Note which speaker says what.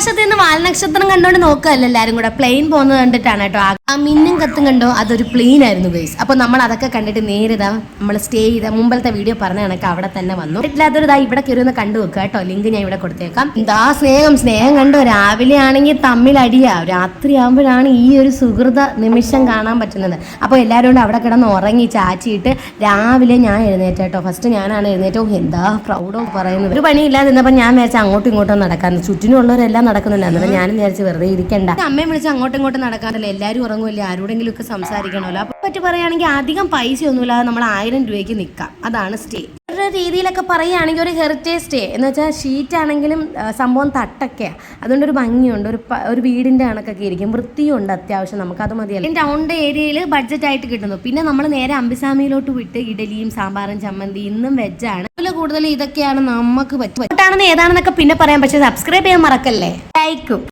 Speaker 1: ആകാശത്ത് നിന്ന് വാൽനക്ഷത്രം കണ്ടോണ്ട് നോക്കുകയല്ല എല്ലാരും കൂടെ പ്ലെയിൻ പോകുന്നത് കണ്ടിട്ടാണ് കേട്ടോ. ആ മിന്നും കത്തും കണ്ടോ, അതൊരു പ്ലെയിൻ ആയിരുന്നു ഗൈസ്. അപ്പൊ നമ്മൾ അതൊക്കെ കണ്ടിട്ട് നേരിതാ നമ്മൾ സ്റ്റേ ചെയ്ത മുമ്പത്തെ വീഡിയോ പറഞ്ഞ കണക്ക് അവിടെ തന്നെ വന്നു. ഇല്ലാത്തൊരു ഇതാ ഇവിടെ കയറി കണ്ടു വെക്കുക കേട്ടോ. ലിങ്ക് ഞാൻ ഇവിടെ കൊടുത്തേക്കാം. എന്താ സ്നേഹം കണ്ടോ. രാവിലെ ആണെങ്കിൽ തമ്മിൽ അടിയാ, രാത്രി ആകുമ്പോഴാണ് ഈ ഒരു സുഹൃത നിമിഷം കാണാൻ പറ്റുന്നത്. അപ്പോൾ എല്ലാവരും കൊണ്ട് അവിടെ കിടന്ന് ഉറങ്ങി ചാച്ചിയിട്ട് രാവിലെ ഞാൻ എഴുന്നേറ്റ കേട്ടോ. ഫസ്റ്റ് ഞാനാണ് എഴുന്നേറ്റോ. എന്താ പ്രൗഡോ പറയുന്നത്. ഒരു പണിയില്ലാതെ നിന്നപ്പോൾ ഞാൻ വിചാരിച്ച അങ്ങോട്ടും ഇങ്ങോട്ടും നടക്കാന്ന്. ചുറ്റിനുള്ളവരെല്ലാം നടക്കുന്നുണ്ടായിരുന്നു. ഞാനും വിചാരിച്ച് വെറുതെ ഇരിക്കണ്ട. അമ്മയെ വിളിച്ച് അങ്ങോട്ടും ഇങ്ങോട്ടും നടക്കാറില്ല. എല്ലാവരും ഉറങ്ങുമല്ലേ, ആരോടെങ്കിലും ഒക്കെ സംസാരിക്കണമല്ലോ. അപ്പൊ പറ്റി പറയുകയാണെങ്കിൽ അധികം പൈസ ഒന്നുമില്ലാതെ നമ്മൾ 1000 രൂപയ്ക്ക് നിൽക്കാം. അതാണ് സ്റ്റേ. ഒരു രീതിയിലൊക്കെ പറയുകയാണെങ്കിൽ ഒരു ഹെറിറ്റേജ് സ്റ്റേ എന്ന് വെച്ചാൽ ഷീറ്റ് ആണെങ്കിലും സംഭവം തട്ടൊക്കെയാണ്. അതുകൊണ്ടൊരു ഭംഗിയുണ്ട്. ഒരു വീടിൻ്റെ കണക്കൊക്കെ ഇരിക്കും. വൃത്തിയുണ്ട് അത്യാവശ്യം. നമുക്കത് മതിയല്ലോ. ടൗണിൻ്റെ ഏരിയയിൽ ബഡ്ജറ്റ് ആയിട്ട് കിട്ടുന്നു. പിന്നെ നമ്മൾ നേരെ അംബിസാമിയിലോട്ട് വിട്ട് ഇഡലിയും സാമ്പാറും ചമ്മന്തി ഇന്നും വെജാണ്. കൂടുതൽ ഇതൊക്കെയാണ് നമുക്ക് പറ്റും. ഏതാണെന്നൊക്കെ പിന്നെ പറയാം. പക്ഷെ സബ്സ്ക്രൈബ് ചെയ്യാൻ മറക്കല്ലേ. ലൈക്കും